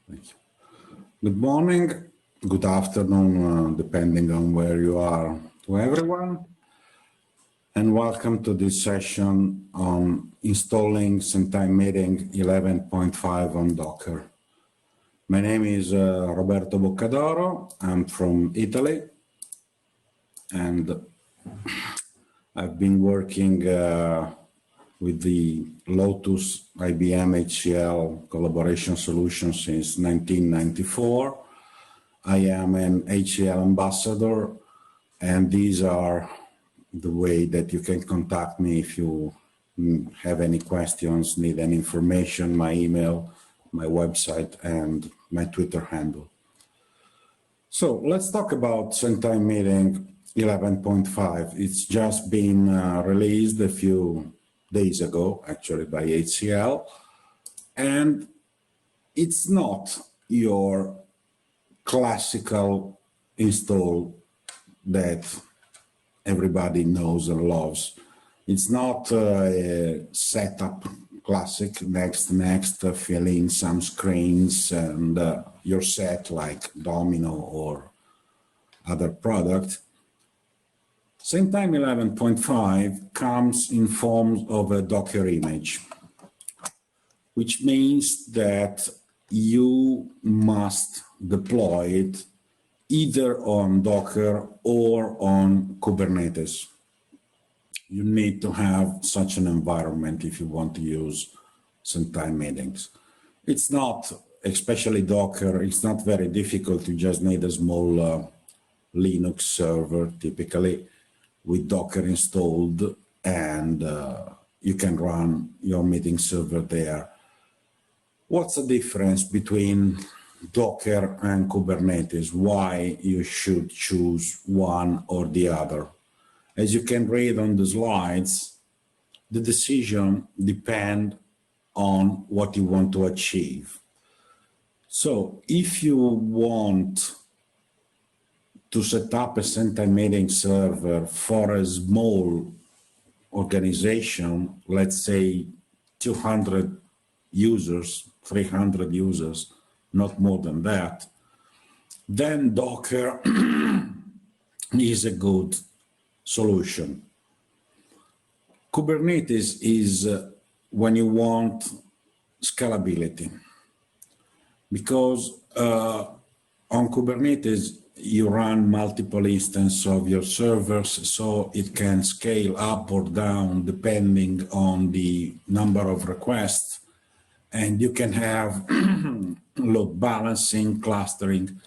Thank you. Good morning, good afternoon, depending on where you are, to everyone. And welcome to this session on installing Sametime Meeting 11.5 on Docker. My name is Roberto Boccadoro. I'm from Italy, and I've been working with the Lotus IBM HCL collaboration solution since 1994. I am an HCL ambassador, and these are the way that you can contact me if you have any questions, need any information, my email, my website, and my Twitter handle. So let's talk about Sametime Meeting 11.5. It's just been released a few days ago, actually, by HCL, and it's not your classical install that everybody knows and loves. It's not a setup classic, next, fill in some screens and you're set like Domino or other product. Sametime 11.5 comes in form of a Docker image, which means that you must deploy it either on Docker or on Kubernetes. You need to have such an environment if you want to use Sametime meetings. It's not, especially Docker, it's not very difficult. You just need a small Linux server, typically, with Docker installed, and you can run your meeting server there. What's the difference between Docker and Kubernetes? Why you should choose one or the other? As you can read on the slides, the decision depends on what you want to achieve. So if you want to set up a Sametime meeting server for a small organization, let's say 200 users, 300 users, not more than that, then Docker is a good solution. Kubernetes is when you want scalability, because on Kubernetes you run multiple instances of your servers, so it can scale up or down depending on the number of requests, and you can have load balancing, clustering.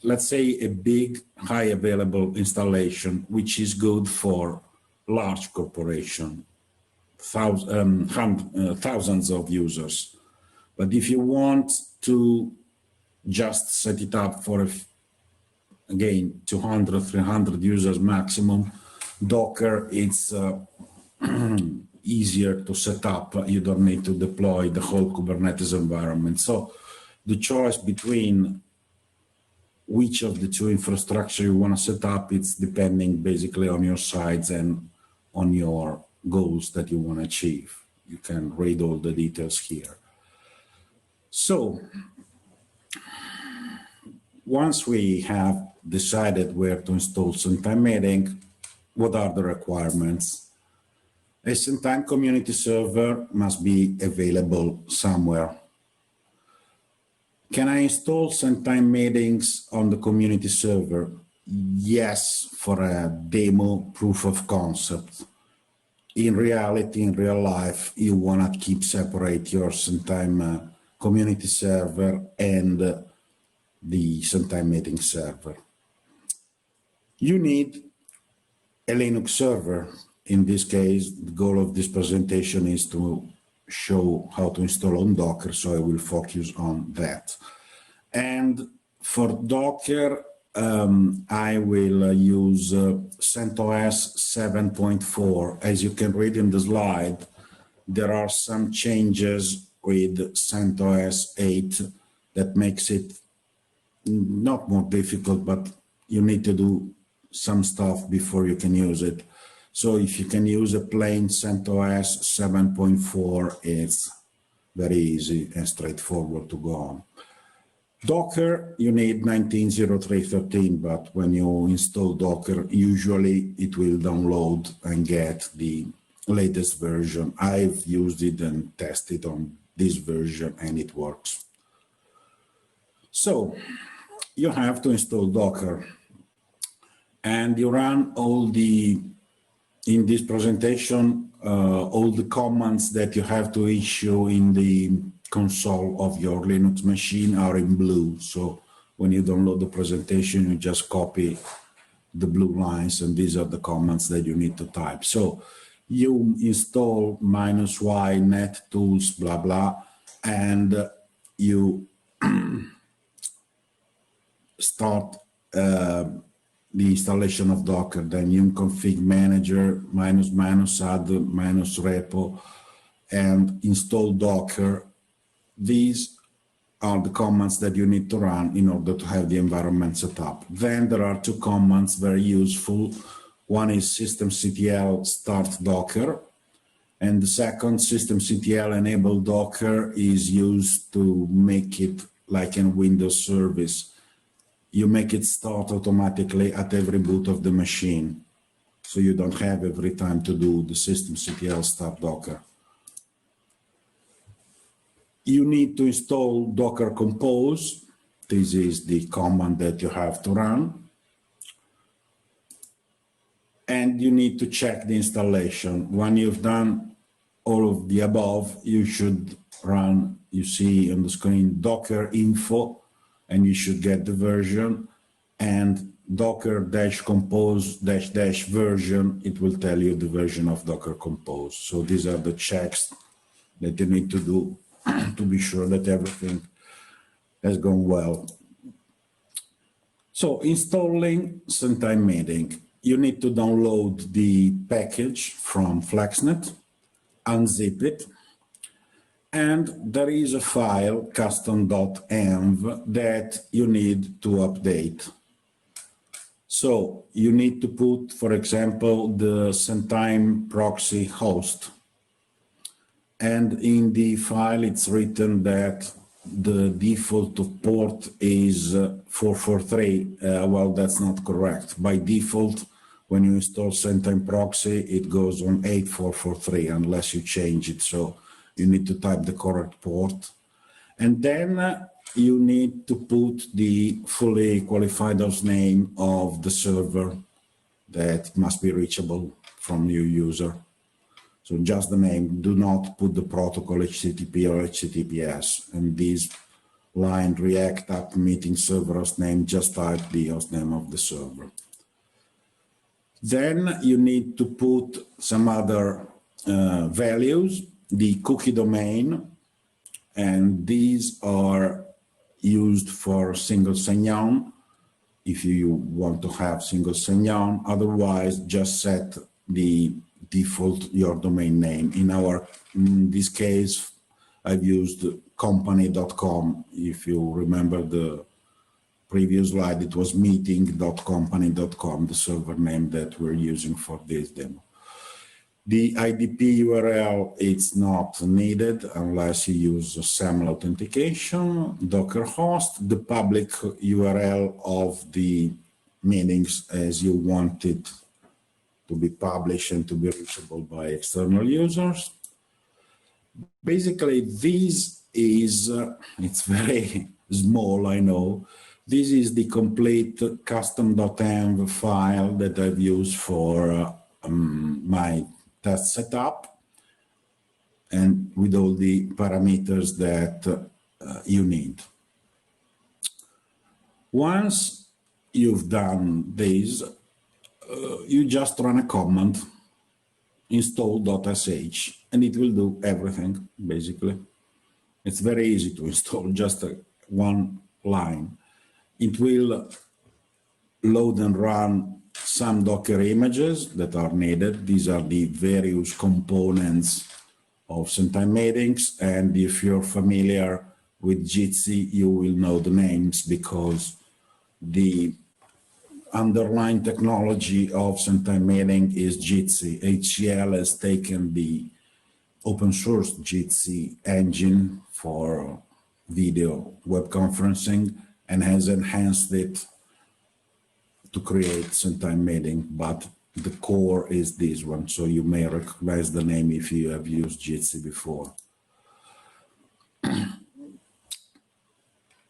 Let's say a big, high available installation, which is good for large corporation, thousands of users. But if you want to just set it up for, again, 200, 300 users maximum, Docker, it's easier to set up. You don't need to deploy the whole Kubernetes environment. So the choice between which of the two infrastructure you want to set up, it's depending basically on your size and on your goals that you want to achieve. You can read all the details here. So once we have decided where to install Sametime Meeting, what are the requirements? A Sametime community server must be available somewhere. Can I install Sametime meetings on the community server? Yes, for a demo proof of concept. In reality, in real life, you want to keep separate your Sametime community server and the Sametime meeting server. You need a Linux server. In this case, the goal of this presentation is to show how to install on Docker, so I will focus on that. And for Docker, I will use CentOS 7.4. As you can read in the slide, there are some changes with CentOS 8 that makes it not more difficult, but you need to do some stuff before you can use it. So if you can use a plain CentOS 7.4, it's very easy and straightforward to go on. Docker, you need 19.03.13, but when you install Docker, usually it will download and get the latest version. I've used it and tested on this version and it works. So you have to install Docker and you run all the, in this presentation, all the commands that you have to issue in the console of your Linux machine are in blue. So when you download the presentation, you just copy the blue lines and these are the commands that you need to type. So you install -y net tools, blah, blah, and you start the installation of Docker, then you config manager, --add, -repo, and install Docker. These are the commands that you need to run in order to have the environment set up. Then there are two commands very useful. One is systemctl start Docker, and the second, systemctl enable Docker, is used to make it like a Windows service. You make it start automatically at every boot of the machine, so you don't have every time to do the systemctl start Docker. You need to install Docker Compose. This is the command that you have to run. And you need to check the installation. When you've done all of the above, you should run, you see on the screen, Docker info, and you should get the version, and docker-compose -- version, it will tell you the version of Docker Compose. So these are the checks that you need to do to be sure that everything has gone well. So installing Sametime Meeting, you need to download the package from Flexnet, unzip it, and there is a file, custom.env, that you need to update. So you need to put, for example, the Sametime proxy host. And in the file, it's written that the default port is 443. Well, that's not correct. By default, when you install Sametime proxy, it goes on 8443 unless you change it. So you need to type the correct port. And then you need to put the fully qualified host name of the server that must be reachable from your user. So just the name, do not put the protocol HTTP or HTTPS. And this line, React App Meeting Server host name, just type the host name of the server. Then you need to put some other values, the cookie domain, and these are used for single sign-on if you want to have single sign-on. Otherwise, just set the default your domain name. In this case, I've used company.com. If you remember the previous slide, it was meeting.company.com, the server name that we're using for this demo. The IDP URL, it's not needed unless you use SAML authentication. Docker host, the public URL of the meetings as you want it to be published and to be reachable by external users. Basically, this is, it's very small, I know. This is the complete custom.env file that I've used for my test setup, and with all the parameters that you need. Once you've done this, you just run a command, install.sh, and it will do everything, basically. It's very easy to install, just one line. It will load and run some Docker images that are needed. These are the various components of Sametime Meetings, and if you're familiar with Jitsi, you will know the names because the underlying technology of Sametime Meeting is Jitsi. HCL has taken the open source JWT engine for video web conferencing and has enhanced it to create Sametime Meeting, but the core is this one, so you may recognize the name if you have used JWT before.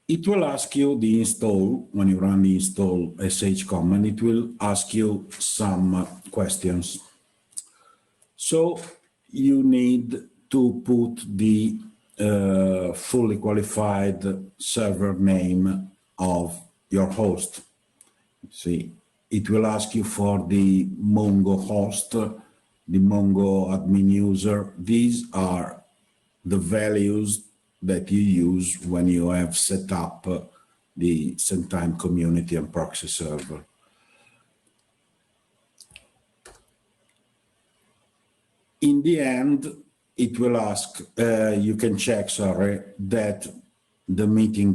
It will ask you the install, when you run the install sh command, it will ask you some questions. So you need to put the fully qualified server name of your host. See, it will ask you for the Mongo host, the Mongo admin user. These are the values that you use when you have set up the Sametime community and proxy server. In the end, it will ask, you can check, sorry, that the meeting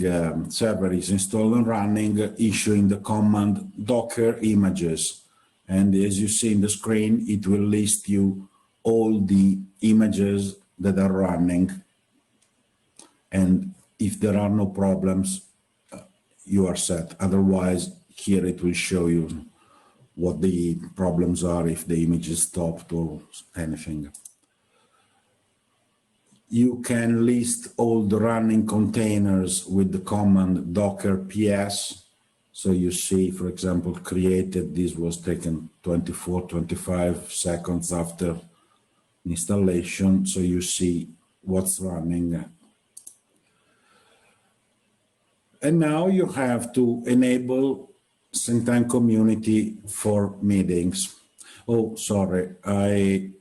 server is installed and running, issuing the command docker images. And as you see in the screen, it will list you all the images that are running. And if there are no problems, you are set. Otherwise, here it will show you what the problems are if the image is stopped or anything. You can list all the running containers with the command docker ps. So you see, for example, created, this was taken 25 seconds after installation. So you see what's running. And now you have to enable Sametime community for meetings. Oh, sorry, I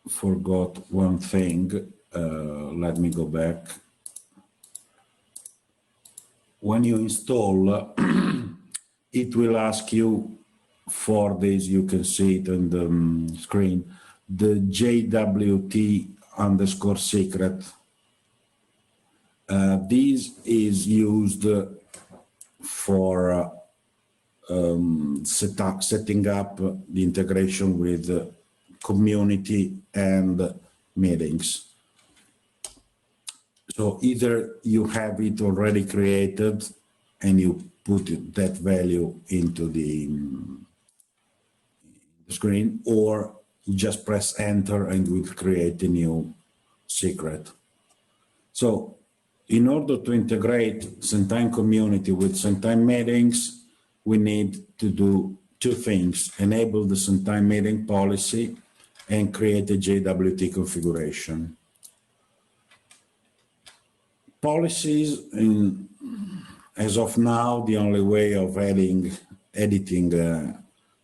forgot one thing. Let me go back. When you install, it will ask you for this, you can see it on the screen, the JWT_secret. This is used for setting up the integration with community and meetings. So either you have it already created and you put that value into the screen, or you just press enter and it will create a new secret. So in order to integrate Sametime community with Sametime meetings, we need to do two things: enable the Sametime meeting policy and create a JWT configuration. Policies, as of now, the only way of editing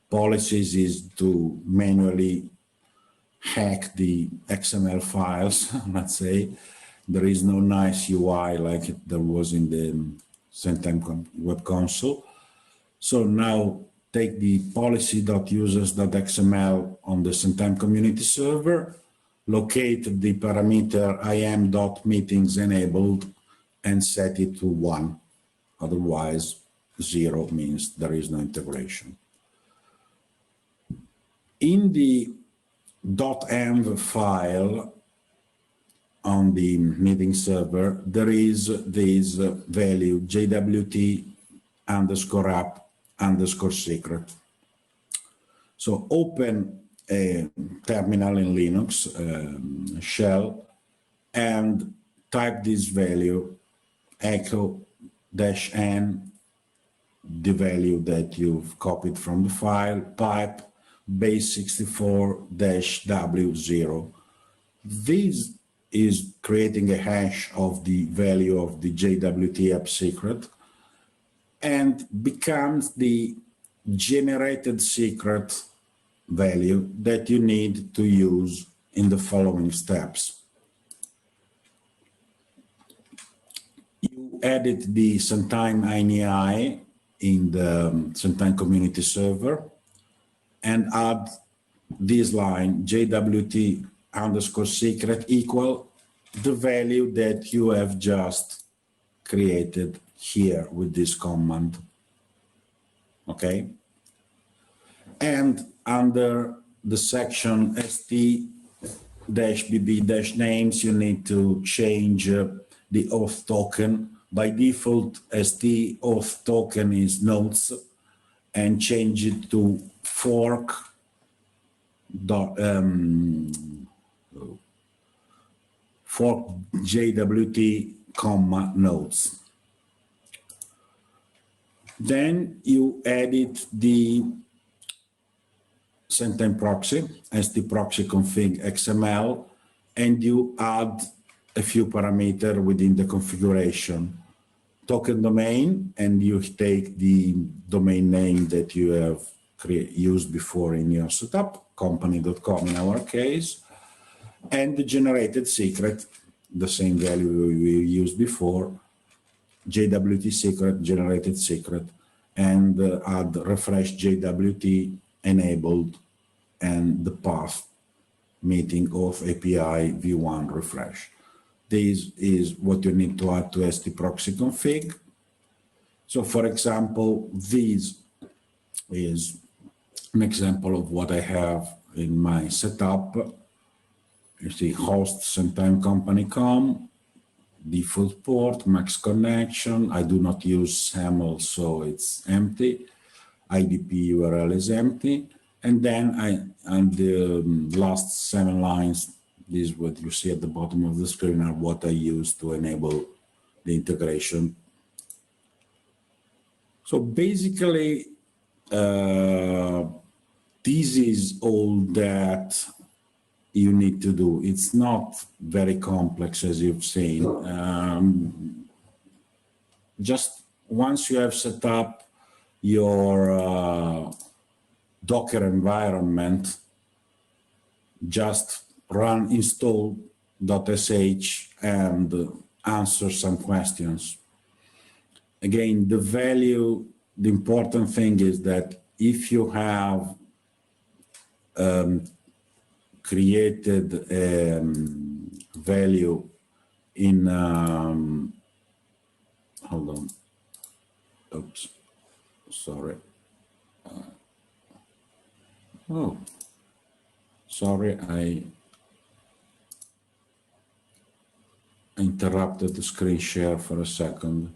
policies is to manually hack the XML files, let's say. There is no nice UI like there was in the Sametime web console. So now take the policy.users.xml on the Sametime community server, locate the parameter im.meetings enabled and set it to 1. Otherwise, 0 means there is no integration. In the .env file on the meeting server, there is this value JWT_app_secret. So open a terminal in Linux, shell, and type this value, echo-n, the value that you've copied from the file, pipe base64-w0. This is creating a hash of the value of the JWT App Secret and becomes the generated secret value that you need to use in the following steps. You edit the Sametime INI in the Sametime community server and add this line, JWT_secret equal the value that you have just created here with this command. Okay? And under the section st-bb-names, you need to change the auth token. By default, st auth token is nodes, and change it to fork JWT, nodes. Then you edit the Sametime proxy, st proxy config XML, and you add a few parameters within the configuration. Token domain, and you take the domain name that you have used before in your setup, company.com in our case, and the generated secret, the same value we used before, JWT secret, generated secret, and add refresh JWT enabled and the path meeting of API v1 refresh. This is what you need to add to st proxy config. So for example, this is an example of what I have in my setup. You see host Sametime company.com, default port, max connection. I do not use SAML, so it's empty. IDP URL is empty. And then the last 7 lines, this is what you see at the bottom of the screen, are what I use to enable the integration. So basically, this is all that you need to do. It's not very complex, as you've seen. Just once you have set up your Docker environment, just run install.sh and answer some questions. Again, the important thing is that if you have created a value in, hold on, oops, sorry. Oh, sorry, I interrupted the screen share for a second.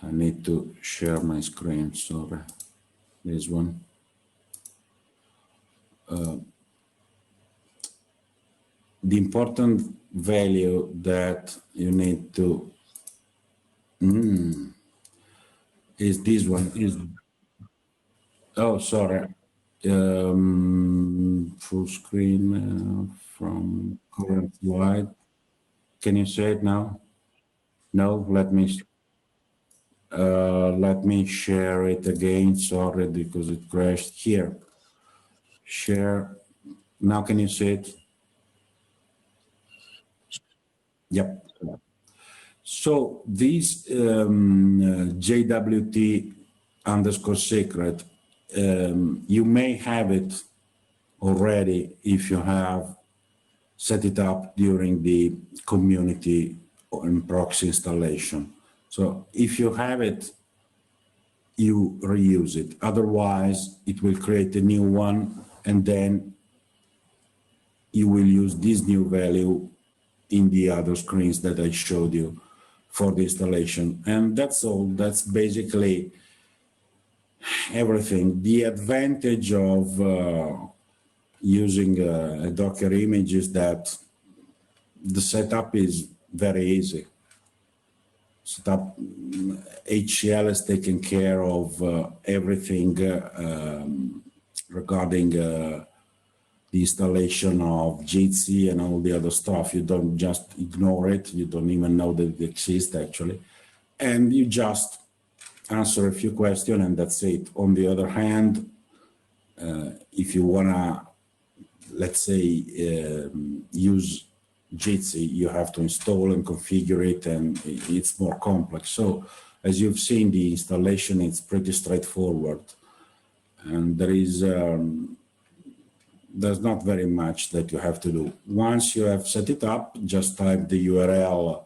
I need to share my screen, sorry, this one. The important value that you need to is this one, oh, sorry, full screen from current slide. Can you say it now? No, let me share it again, sorry, because it crashed here. Share, now can you see it? Yep. So this JWT underscore secret, you may have it already if you have set it up during the community and proxy installation. So if you have it, you reuse it. Otherwise, it will create a new one, and then you will use this new value in the other screens that I showed you for the installation. And that's all. That's basically everything. The advantage of using a Docker image is that the setup is very easy. Setup, HCL has taken care of everything regarding the installation of Jitsi and all the other stuff. You don't just ignore it. You don't even know that it exists, actually. And you just answer a few questions, and that's it. On the other hand, if you want to, let's say, use Jitsi, you have to install and configure it, and it's more complex. So as you've seen, the installation is pretty straightforward, and there's not very much that you have to do. Once you have set it up, just type the URL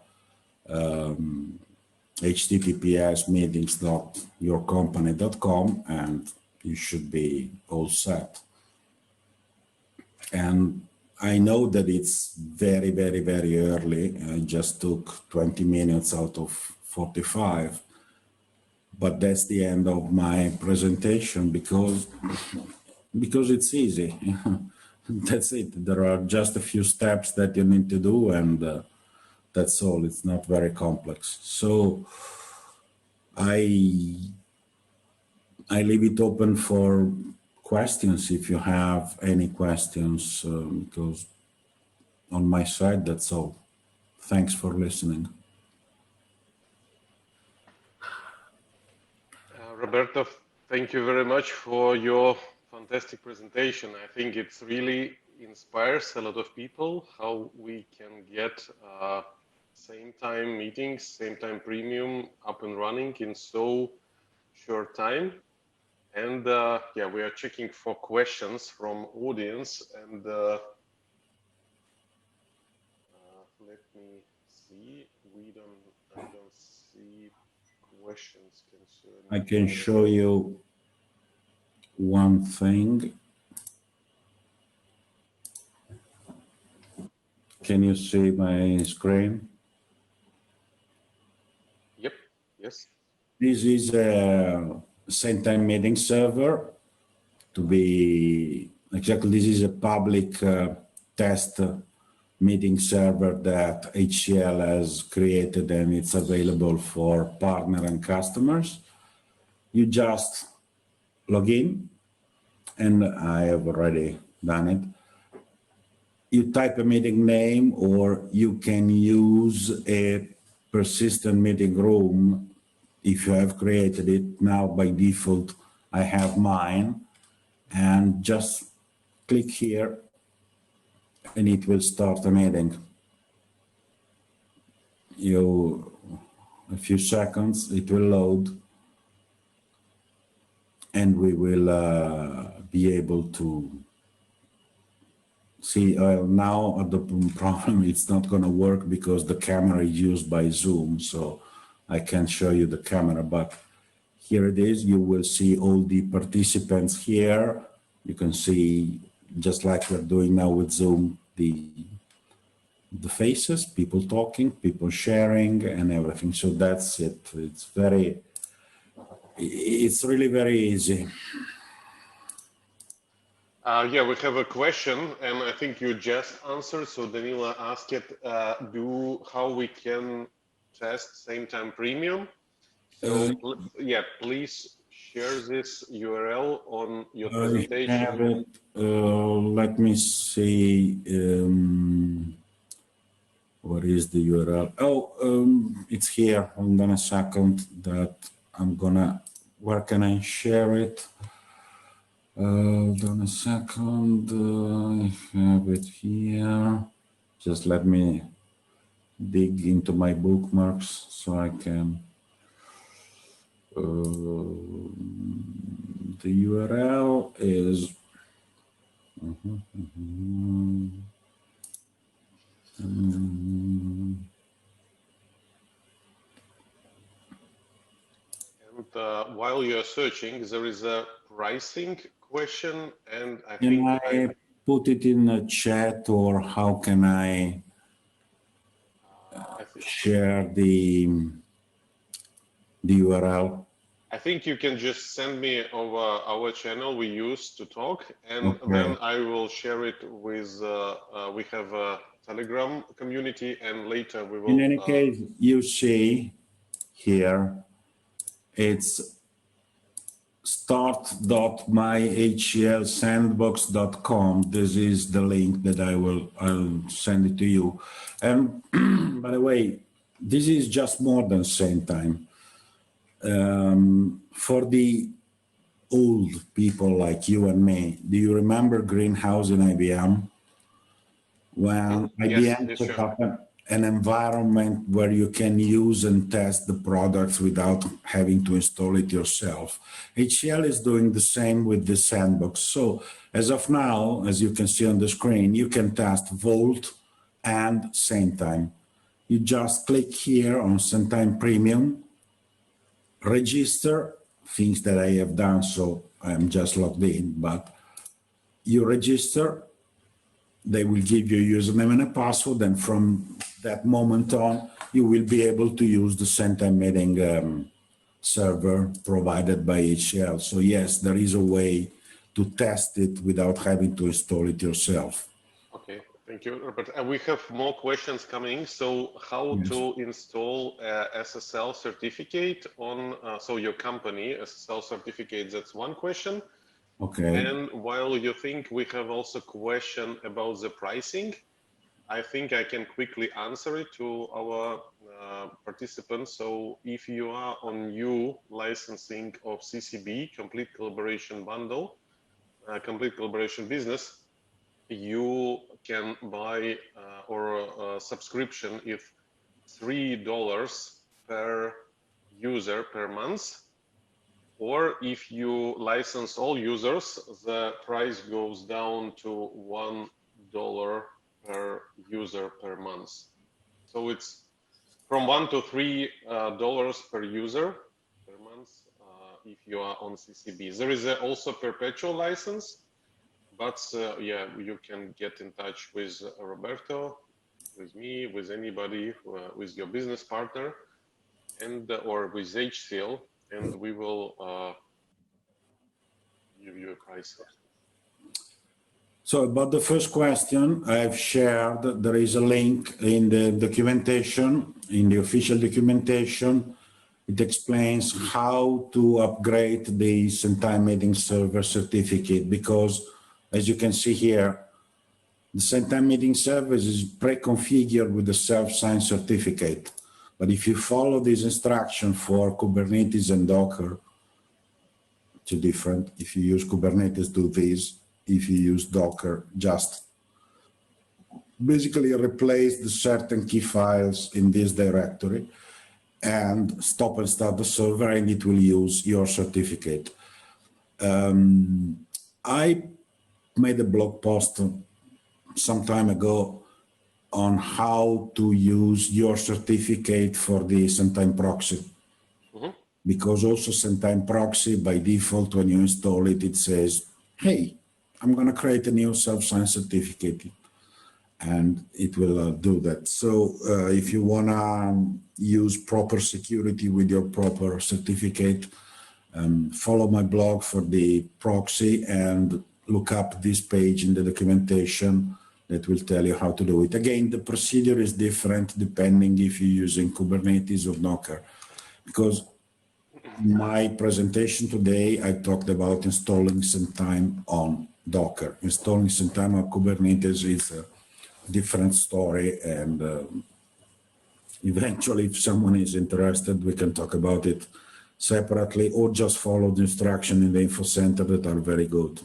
https://meetings.yourcompany.com, and you should be all set. And I know that it's very, very, very early. I just took 20 minutes out of 45, but that's the end of my presentation because it's easy. That's it. There are just a few steps that you need to do, and that's all. It's not very complex. So I leave it open for questions if you have any questions, because on my side, that's all. Thanks for listening. Roberto, thank you very much for your fantastic presentation. I think it's really inspires a lot of people how we can get same time meetings, same time premium up and running in so short time. And yeah, we are checking for questions from audience, and let me see. I don't see questions concerning. I can show you one thing. Can you see my screen? Yep. Yes. This is a same time meeting server. To be exactly, this is a public test meeting server that HCL has created, and it's available for partner and customers. You just log in, and I have already done it. You type a meeting name, or you can use a persistent meeting room if you have created it. Now by default, I have mine, and just click here and it will start a meeting. A few seconds, it will load, and we will be able to see. Now the problem, it's not going to work because the camera is used by Zoom, so I can't show you the camera, but here it is. You will see all the participants here. You can see, just like we're doing now with Zoom, the faces, people talking, people sharing, and everything. So that's it. It's really very easy. Yeah, we have a question, and I think you just answered. So Danila asked it, how we can test same time premium. So yeah, please share this URL on your presentation. I have it. Let me see. What is the URL? Oh, it's here. Hold on a second. Where can I share it? Hold on a second. I have it here. Just let me dig into my bookmarks so I can. The URL is. And while you're searching, there is a pricing question, and Can I put it in the chat, or how can I share the URL? I think you can just send me over our channel we use to talk, and then I will share it with, we have a Telegram community, and later we will. In any case, you see here, it's start.myhclsandbox.com. This is the link that I'll send it to you. And by the way, this is just more than same time. For the old people like you and me, do you remember Greenhouse in IBM? When IBM set up an environment where you can use and test the products without having to install it yourself. HCL is doing the same with the sandbox. So as of now, as you can see on the screen, you can test Vault and same time. You just click here on same time premium, register, things that I have done, so I'm just logged in, but you register, they will give you a username and a password, and from that moment on, you will be able to use the Sametime Meeting server provided by HCL. So yes, there is a way to test it without having to install it yourself. Okay, thank you, Robert. And we have more questions coming. So how to install SSL certificate on, so your company, SSL certificate, that's one question. Okay. And while you think, we have also a question about the pricing. I think I can quickly answer it to our participants. So if you are on new licensing of CCB, Complete Collaboration Bundle, Complete Collaboration Business, you can buy or a subscription if $3 per user per month. Or if you license all users, the price goes down to $1 per user per month. So it's from $1 to $3 per user per month if you are on CCB. There is also perpetual license, but yeah, you can get in touch with Roberto, with me, with anybody, with your business partner, and or with HCL, and we will give you a price. So about the first question, I've shared, there is a link in the documentation, in the official documentation. It explains how to upgrade the Sametime Meeting server certificate, because as you can see here, the Sametime Meeting service is pre-configured with the self-signed certificate. But if you follow this instruction for Kubernetes and Docker, it's different. If you use Kubernetes, do this. If you use Docker, just basically replace the certain key files in this directory and stop and start the server, and it will use your certificate. I made a blog post some time ago on how to use your certificate for the Sametime proxy. Because also Sametime proxy, by default, when you install it, it says, hey, I'm going to create a new self-signed certificate, and it will do that. So if you want to use proper security with your proper certificate, follow my blog for the proxy and look up this page in the documentation that will tell you how to do it. Again, the procedure is different depending if you're using Kubernetes or Docker, because in my presentation today, I talked about installing Sametime on Docker. Installing Sametime on Kubernetes is a different story, and eventually, if someone is interested, we can talk about it separately, or just follow the instruction in the info center that are very good.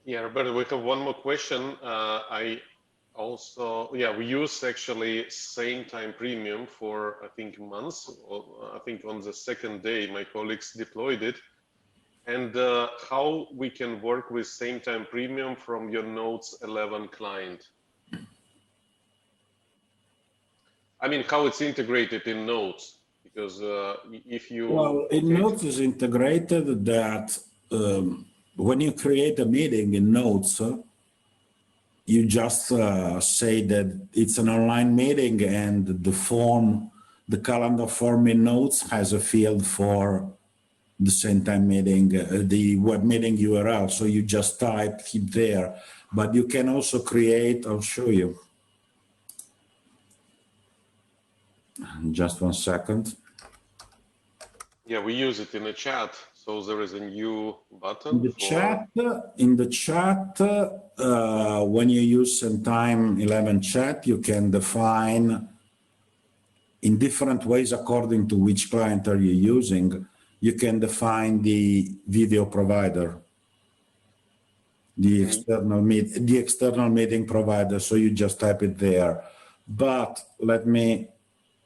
Yeah, Roberto, we have one more question. We use actually Sametime Premium for, I think, months. I think on the second day, my colleagues deployed it. And how we can work with Sametime Premium from your Notes 11 client? I mean, how it's integrated in Notes, because if you... Well, in Notes is integrated that when you create a meeting in Notes, you just say that it's an online meeting, and the form, the calendar form in Notes has a field for the Sametime Meeting, the web meeting URL. So you just type it there, but you can also create, I'll show you. Just 1 second. Yeah, we use it in a chat. So there is a new button. In the chat, when you use Sametime 11 chat, you can define in different ways according to which client are you using. You can define the video provider, the external meeting provider. So you just type it there. But let me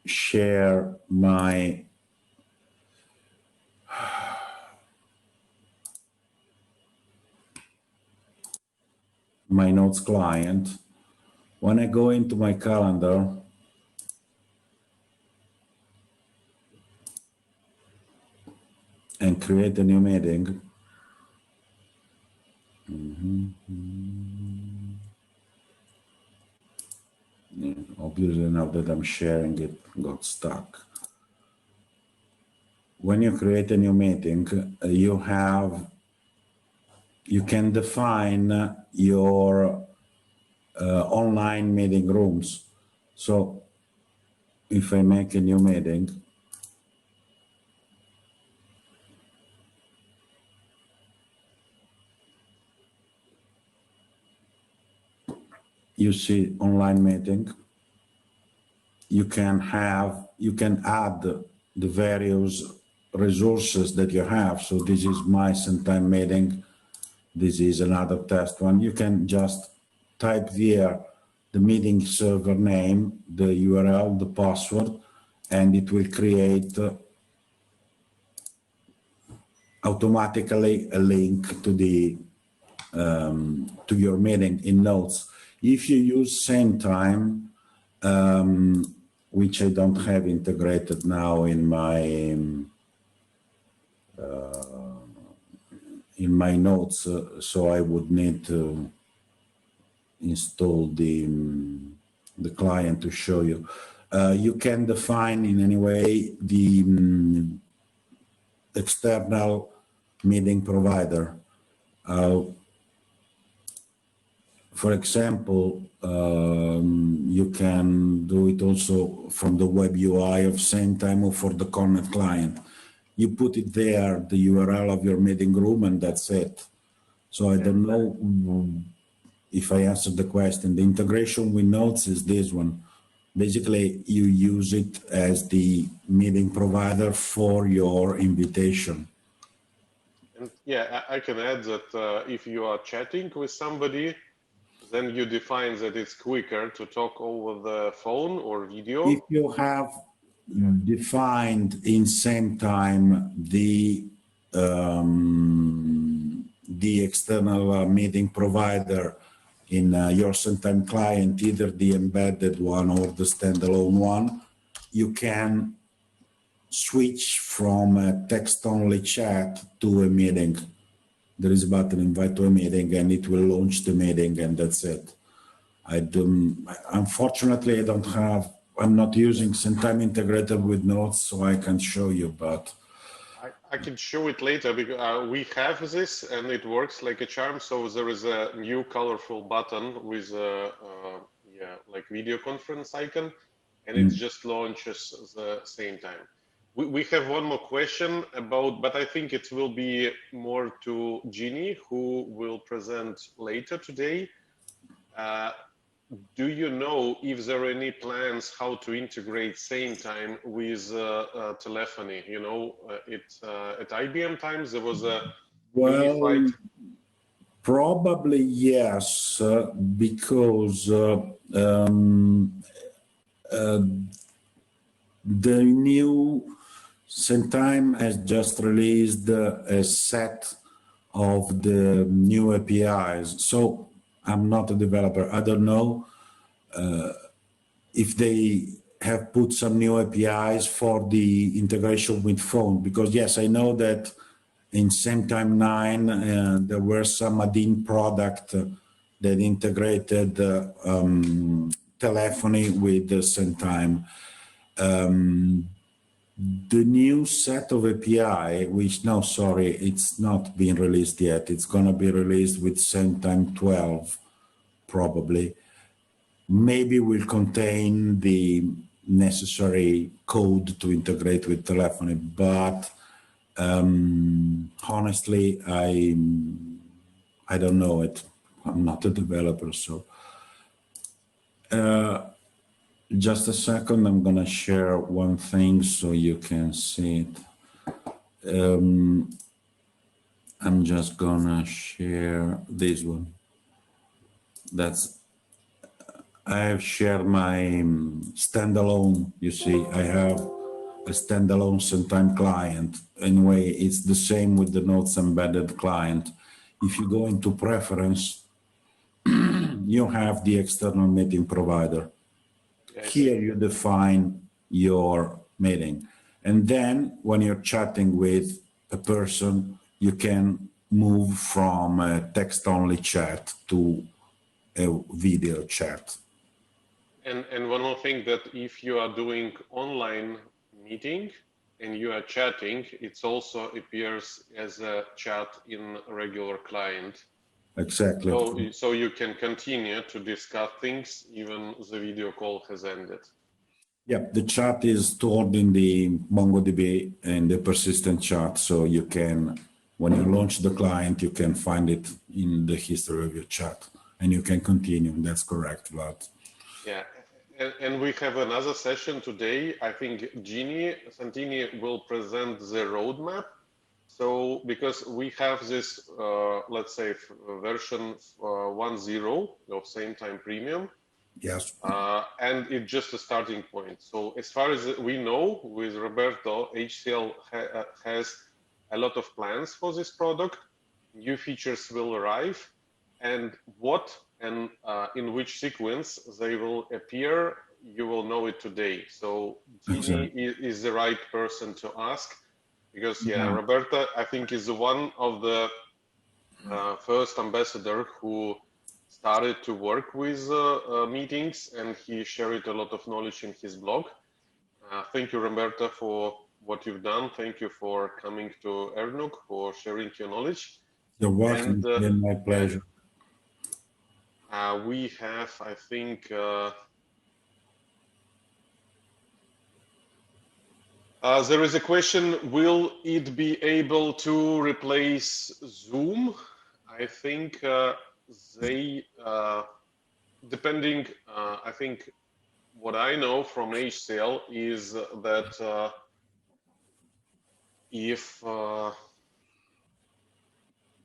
share my Notes client. When I go into my calendar, and create a new meeting. Yeah, obviously now that I'm sharing it got stuck. When you create a new meeting, you can define your online meeting rooms. So if I make a new meeting, you see online meeting, you can add the various resources that you have. So this is my Sametime Meeting. This is another test one. You can just type here the meeting server name, the URL, the password, and it will create automatically a link to the to your meeting in Notes. If you use Sametime, which I don't have integrated now in my Notes, so I would need to install the client to show you. You can define in any way the external meeting provider. For example, you can do it also from the web UI of Sametime or for the Connect client. You put it there, the URL of your meeting room, and that's it. So I don't know if I answered the question. The integration with Notes is this one. Basically, you use it as the meeting provider for your invitation. And yeah, I can add that if you are chatting with somebody, then you define that it's quicker to talk over the phone or video. If you have defined in Sametime the external meeting provider in your Sametime client, either the embedded one or the standalone one, you can switch from a text-only chat to a meeting. There is a button, invite to a meeting, and it will launch the meeting, and that's it. Unfortunately, I'm not using Sametime integrated with Notes, so I can show you, but. I can show it later because we have this and it works like a charm. So there is a new colorful button with like video conference icon, and it just launches the same time. We have one more question about, but I think it will be more to Ginny, who will present later today. Do you know if there are any plans how to integrate Sametime with telephony? You know, at IBM times there was a unified. Probably yes, because the new Sametime has just released a set of the new APIs. So I'm not a developer. I don't know if they have put some new APIs for the integration with phone, because yes, I know that in Sametime 9, there were some add-in product that integrated telephony with Sametime. The new set of API, which, no, sorry, it's not been released yet. It's going to be released with Sametime 12, probably. Maybe will contain the necessary code to integrate with telephony, but honestly, I don't know it. I'm not a developer, so. Just a second, I'm gonna share one thing so you can see it. I'm just gonna share this one. I have shared my standalone, you see, I have a standalone Sametime client. Anyway, it's the same with the Notes embedded client. If you go into preference, you have the external meeting provider. Here you define your meeting. And then when you're chatting with a person, you can move from a text-only chat to a video chat. And one more thing, that if you are doing online meeting and you are chatting, it also appears as a chat in a regular client. Exactly. So you can continue to discuss things even the video call has ended. Yeah, the chat is stored in the MongoDB and the persistent chat, so you can, when you launch the client, you can find it in the history of your chat, and you can continue. That's correct, Vlad. Yeah, and we have another session today. I think Santini will present the roadmap. So because we have this, let's say, version 1.0 of Sametime Premium. Yes. And it's just a starting point. So as far as we know, with Roberto, HCL has a lot of plans for this product. New features will arrive, and what and in which sequence they will appear, you will know it today. So Gini is the right person to ask, because Roberto, I think, is one of the first ambassador who started to work with meetings, and he shared a lot of knowledge in his blog. Thank you, Roberto, for what you've done. Thank you for coming to RNUG, for sharing your knowledge. You're welcome. It's been my pleasure. We have, I think, there is a question, will it be able to replace Zoom? I think they, depending, I think what I know from HCL is that if...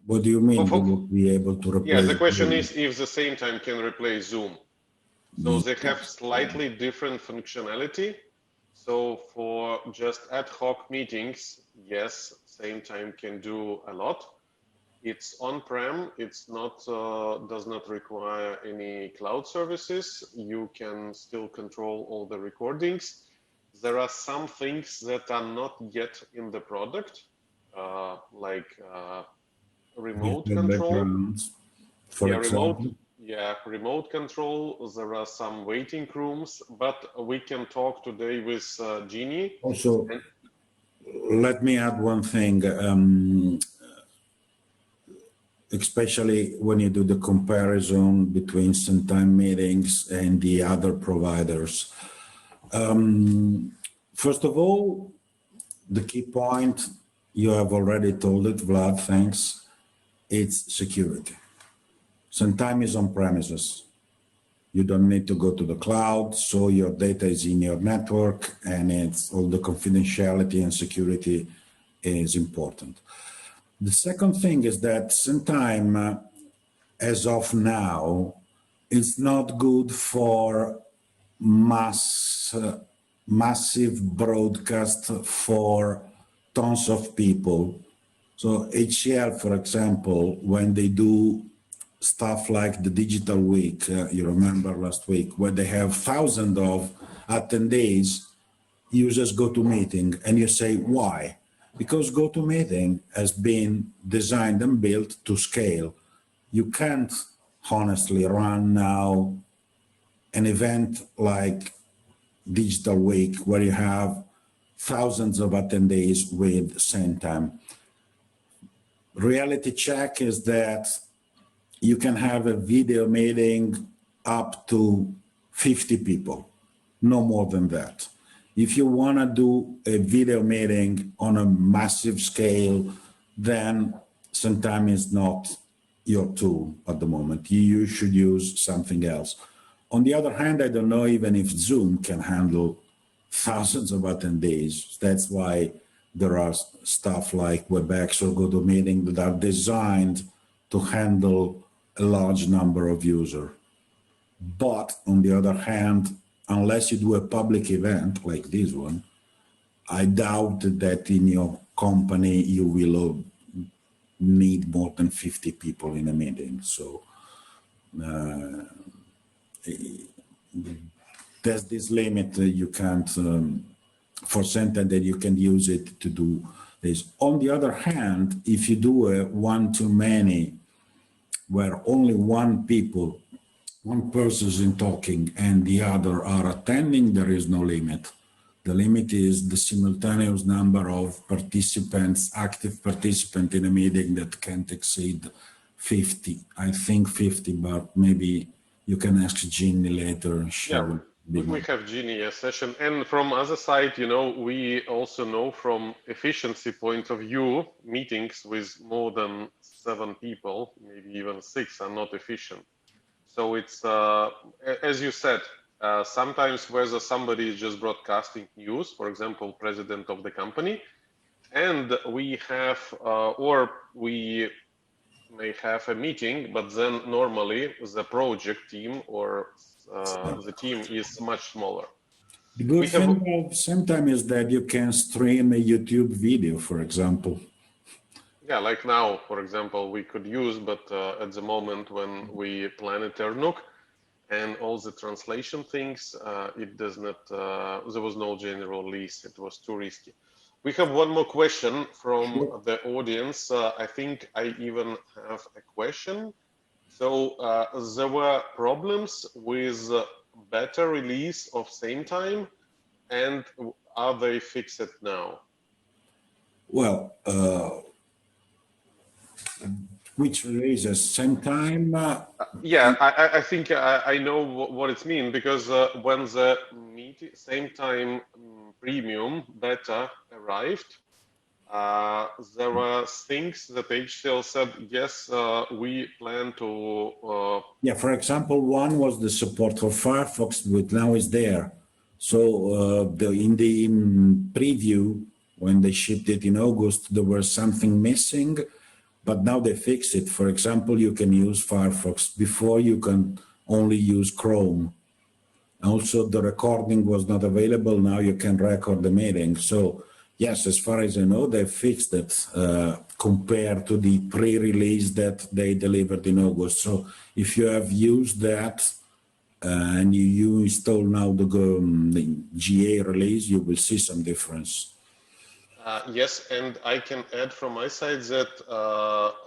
what do you mean, will it be able to replace? Yeah, the question is if the Sametime can replace Zoom. So they have slightly different functionality. So for just ad hoc meetings, yes, Sametime can do a lot. It's on-prem, it's not, does not require any cloud services. You can still control all the recordings. There are some things that are not yet in the product, like remote control. For example. Remote control. There are some waiting rooms, but we can talk today with Gini. Also, let me add one thing. Especially when you do the comparison between Sametime Meetings and the other providers. First of all, the key point, you have already told it, Vlad, thanks, it's security. Sametime is on premises. You don't need to go to the cloud, so your data is in your network, and it's all the confidentiality and security is important. The second thing is that Sametime, as of now, is not good for massive broadcast for tons of people. So HCL, for example, when they do stuff like the Digital Week, you remember last week, where they have thousands of attendees, users GoToMeeting, and you say, why? Because GoToMeeting has been designed and built to scale. You can't honestly run now an event like Digital Week where you have thousands of attendees with Sametime. Reality check is that you can have a video meeting up to 50 people, no more than that. If you want to do a video meeting on a massive scale, then Sametime is not your tool at the moment. You should use something else. On the other hand, I don't know even if Zoom can handle thousands of attendees. That's why there are stuff like WebEx or GoToMeeting that are designed to handle a large number of users. But on the other hand, unless you do a public event like this one, I doubt that in your company you will need more than 50 people in a meeting. So there's this limit you can't, for Sametime, that you can use it to do this. On the other hand, if you do a one-to-many, where only one person is talking and the other are attending, there is no limit. The limit is the simultaneous number of participants, active participants in a meeting that can't exceed 50. I think 50, but maybe you can ask Ginny later. Yeah, we have Ginny a session. And from other side, you know, we also know from efficiency point of view, meetings with more than 7 people, maybe even 6, are not efficient. So it's, as you said, sometimes whether somebody is just broadcasting news, for example, president of the company, and we have, or we may have a meeting, but then normally the project team or the team is much smaller. The good thing of sometimes is that you can stream a YouTube video, for example. Yeah, like now, for example, we could use, but at the moment when we planned RNUG and all the translation things, it does not, there was no general release, it was too risky. We have one more question from the audience. I think I even have a question. So there were problems with beta release of Sametime, and are they fixed now? Well, which releases Sametime? Yeah, I think I know what it means, because when the Sametime premium beta arrived, there were things that HCL said, yes, we plan to... Yeah, for example, one was the support for Firefox, which now is there. So in the preview, when they shipped it in August, there was something missing, but now they fixed it. For example, you can use Firefox. Before, you can only use Chrome. Also, the recording was not available. Now you can record the meeting. So, yes, as far as I know, they fixed it compared to the pre-release that they delivered in August. So, if you have used that and you install now the GA release, you will see some difference. Yes, and I can add from my side that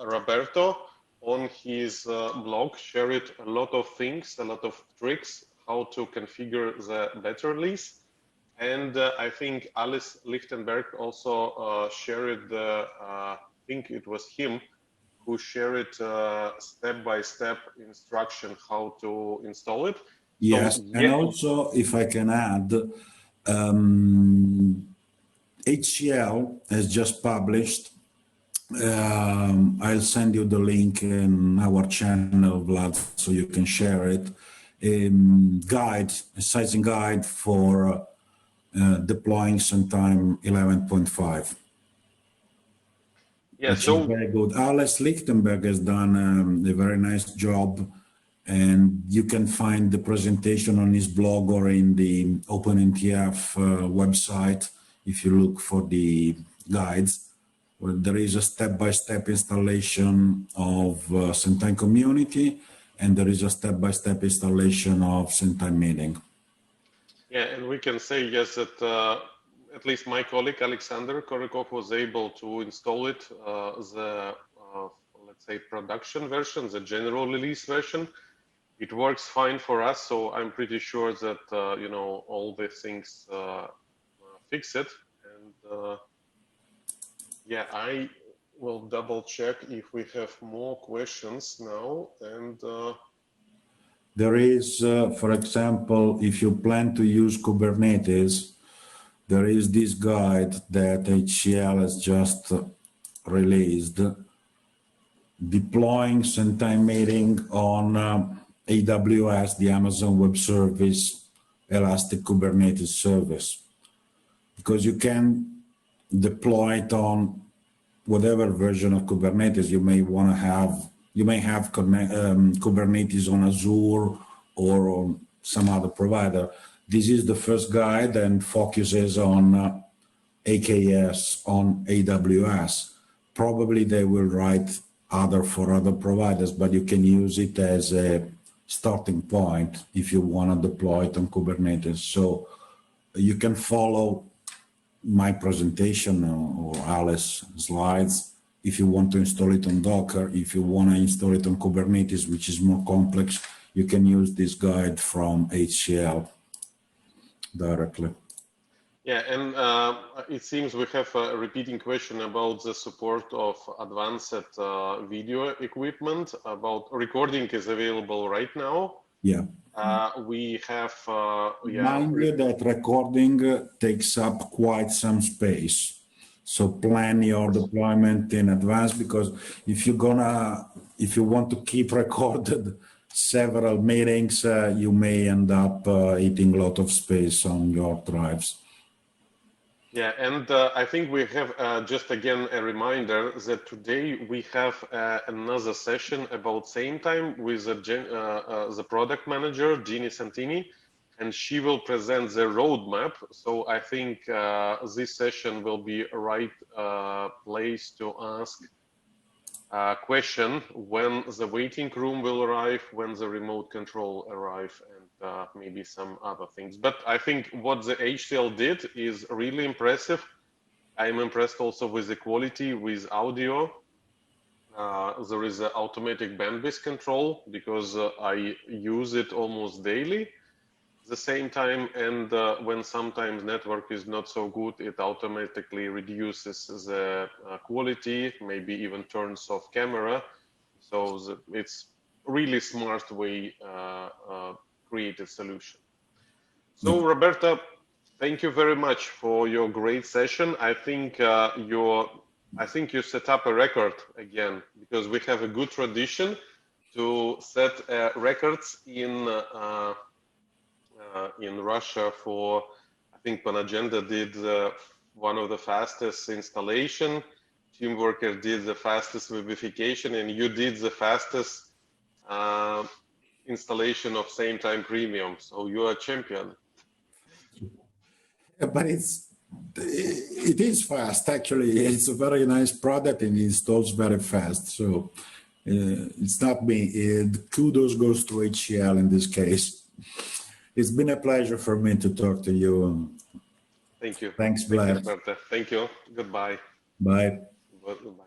Roberto on his blog shared a lot of things, a lot of tricks, how to configure the beta release. And I think Alice Lichtenberg also shared I think it was him who shared step-by-step instruction how to install it. Yes, so, and also, if I can add, HCL has just published, I'll send you the link in our channel, Vlad, so you can share it, a sizing guide for deploying Sametime 11.5. Yeah, which so is very good. Alice Lichtenberg has done a very nice job, and you can find the presentation on his blog or in the OpenNTF website if you look for the guides. Well, there is a step-by-step installation of Sametime Community, and there is a step-by-step installation of Sametime Meeting. Yeah, and we can say, yes, that at least my colleague Alexander Korykov was able to install it, let's say, production version, the general release version. It works fine for us, so I'm pretty sure that, you know, all the things fix it. And yeah, I will double check if we have more questions now. And there is, for example, if you plan to use Kubernetes, there is this guide that HCL has just released, deploying Sametime Meeting on AWS, the Amazon Web Service, Elastic Kubernetes service, because you can deploy it on whatever version of Kubernetes you may want to have. You may have Kubernetes on Azure or on some other provider. This is the first guide and focuses on AKS on AWS. Probably they will write for other providers, but you can use it as a starting point if you want to deploy it on Kubernetes. So you can follow my presentation or Alice's slides. If you want to install it on Docker, if you want to install it on Kubernetes, which is more complex, you can use this guide from HCL directly. Yeah, and it seems we have a repeating question about the support of advanced video equipment. About recording is available right now. Yeah. We have. Mind you that recording takes up quite some space. So plan your deployment in advance, because if you want to keep recorded several meetings, you may end up eating a lot of space on your drives. Yeah, and I think we have just again a reminder that today we have another session about Sametime with the product manager, Jeannie Santini, and she will present the roadmap. So I think this session will be a right place to ask a question when the waiting room will arrive, when the remote control arrive, and maybe some other things. But I think what the HCL did is really impressive. I'm impressed also with the quality with audio. There is an automatic bandwidth control because I use it almost daily. At the same time, and when sometimes network is not so good, it automatically reduces the quality, maybe even turns off camera. So it's really smart way created solution. So Roberta, thank you very much for your great session. I think you set up a record again, because we have a good tradition to set records in Russia for, I think Panagenda did one of the fastest installation, Teamworker did the fastest webification, and you did the fastest installation of Sametime Premium. So you are a champion. But it is fast, actually. It's a very nice product and it installs very fast. So it's not me. Kudos goes to HCL in this case. It's been a pleasure for me to talk to you. Thank you. Thanks, Vlad. Thank you. Goodbye. Bye. Goodbye.